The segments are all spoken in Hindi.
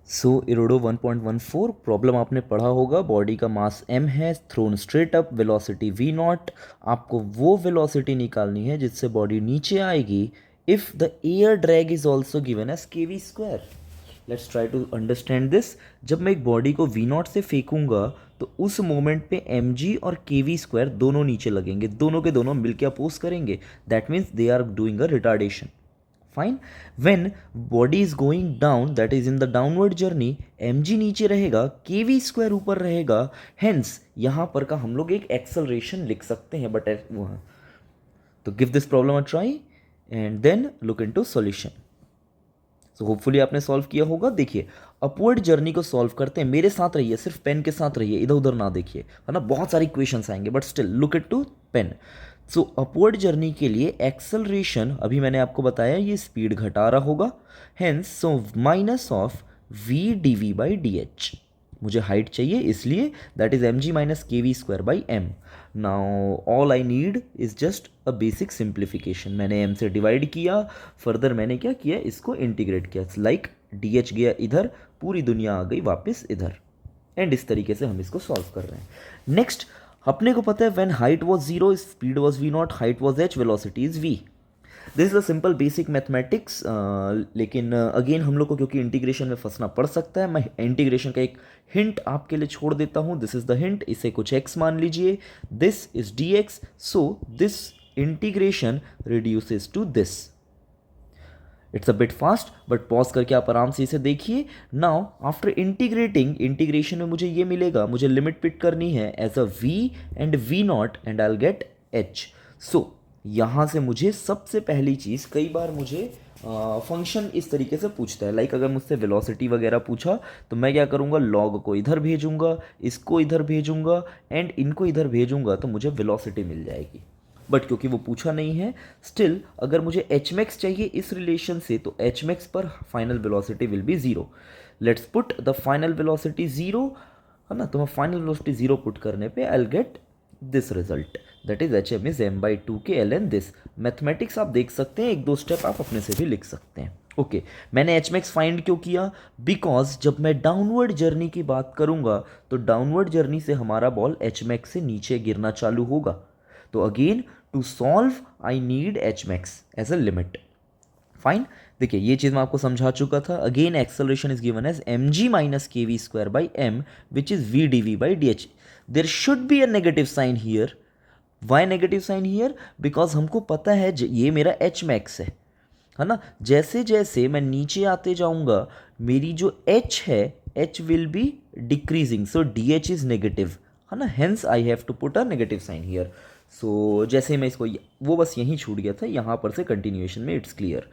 सो इरोडो 1.14 प्रॉब्लम आपने पढ़ा होगा, बॉडी का मास m है, thrown straight up, velocity v naught. आपको वो वेलोसिटी निकालनी है जिससे बॉडी नीचे आएगी if the air drag is also given as k we square. Let's try to understand this. जब मैं एक बॉडी को v नॉट से फेंकूंगा तो उस मोमेंट पे mg और के वी स्क्वायर दोनों नीचे लगेंगे, दोनों के दोनों मिलकर अपोज करेंगे। That means they are doing a retardation. Fine. When body is going down, that is in the downward journey, mg नीचे रहेगा, के वी स्क्वायर ऊपर रहेगा। हेंस यहां पर का हम लोग एक एक्सेलरेशन लिख सकते हैं, but to give this problem a try and then look into solution. So hopefully आपने सॉल्व किया होगा। देखिए, अपवर्ड जर्नी को सॉल्व करते हैं, मेरे साथ रहिए, सिर्फ पेन के साथ रहिए, इधर उधर ना देखिए, है ना। बहुत सारी इक्वेशंस आएंगे but still look it to pen. So upward journey के लिए एक्सेलरेशन अभी मैंने आपको बताया ये स्पीड घटा रहा होगा। Hence so minus of v D v by d h. मुझे हाइट चाहिए इसलिए that is m g minus के we square by m. Now all I need is just a basic simplification. मैंने एम से डिवाइड किया, फर्दर मैंने क्या किया, इसको इंटीग्रेट किया, लाइक डी एच गया इधर, पूरी दुनिया आ गई वापस इधर। एंड इस तरीके से हम इसको सॉल्व कर रहे हैं। नेक्स्ट, अपने को पता है when height was zero speed was v naught, height was h, velocity is v. This is a simple basic mathematics. लेकिन अगेन हम लोग को क्योंकि इंटीग्रेशन में फंसना पड़ सकता है, मैं इंटीग्रेशन का एक हिंट आपके लिए छोड़ देता हूं। दिस इज द हिंट, इसे कुछ x मान लीजिए, this is dx, so this integration reduces to this. It's a bit fast but pause करके आप आराम से इसे देखिए। नाउ आफ्टर इंटीग्रेटिंग, इंटीग्रेशन में मुझे ये मिलेगा, मुझे लिमिट पिक करनी है as a v and v naught and I will get h। So यहाँ से मुझे सबसे पहली चीज़, कई बार मुझे फंक्शन इस तरीके से पूछता है, लाइक अगर मुझसे वेलोसिटी वगैरह पूछा तो मैं क्या करूँगा, लॉग को इधर भेजूंगा, इसको इधर भेजूंगा एंड इनको इधर भेजूंगा, तो मुझे वेलोसिटी मिल जाएगी। बट क्योंकि वो पूछा नहीं है, स्टिल अगर मुझे एच मैक्स चाहिए इस रिलेशन से, तो एच मैक्स पर final velocity will be zero. Let's put the final velocity zero, है ना। तो मैं फाइनल वेलोसिटी जीरो पुट करने पे I will get this result, that is H M is M by two K L N this. Mathematics आप देख सकते हैं, एक दो स्टेप आप अपने से भी लिख सकते हैं। ओके मैंने एच मैक्स फाइंड क्यों किया, बिकॉज जब मैं डाउनवर्ड जर्नी की बात करूंगा तो डाउनवर्ड जर्नी से हमारा बॉल एच मैक्स से नीचे गिरना चालू होगा। तो again to solve I need h max as a limit. Fine. देखिए ये चीज मैं आपको समझा चुका था। Again acceleration is given as m g minus के we square by m which is v D v by d h. There should be a negative sign here. Why negative sign here, because हमको पता है ये मेरा एच मैक्स है ना। जैसे जैसे मैं नीचे आते जाऊंगा मेरी जो h है, h will be decreasing, so d h is negative, है ना। Hence I have to put a negative sign here. So जैसे मैं इसको, वो बस यहीं छूट गया था, यहाँ पर से कंटिन्यूएशन में इट्स क्लियर,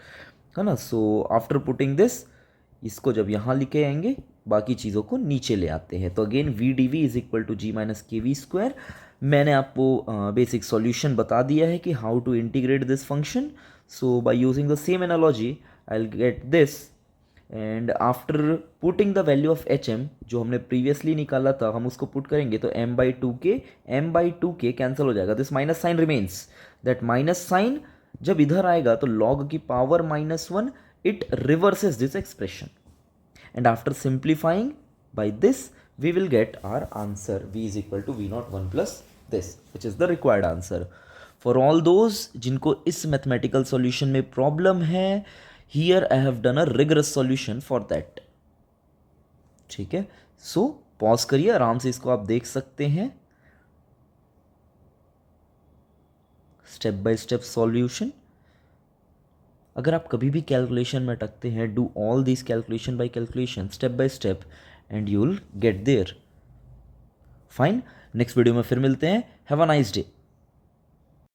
है ना। सो आफ्टर पुटिंग दिस, इसको जब यहाँ लिखे आएंगे बाकी चीज़ों को नीचे ले आते हैं, तो again we D V is equal to G minus के वी स्क्वायर। मैंने आपको बेसिक सॉल्यूशन बता दिया है कि how to integrate this function. So by using the same analogy I will get this, and after putting the value of H M जो हमने प्रीवियसली निकाला था, हम उसको पुट करेंगे तो M by two K cancel हो जाएगा, this minus sign remains. That minus sign जब इधर आएगा तो log की power minus one, it reverses this expression, and after simplifying by this we will get our answer, v is equal to v naught 1 plus this, which is the required answer for all those जिनको इस mathematical solution में problem है। here I have done a rigorous solution for that। ठीक है, so pause करिए, आराम से इसको आप देख सकते हैं, स्टेप बाय स्टेप सॉल्यूशन। अगर आप कभी भी कैलकुलेशन में अटकते हैं, do all this calculation by calculation step by step and you will get there. Fine, next video में फिर मिलते हैं। Have a nice day.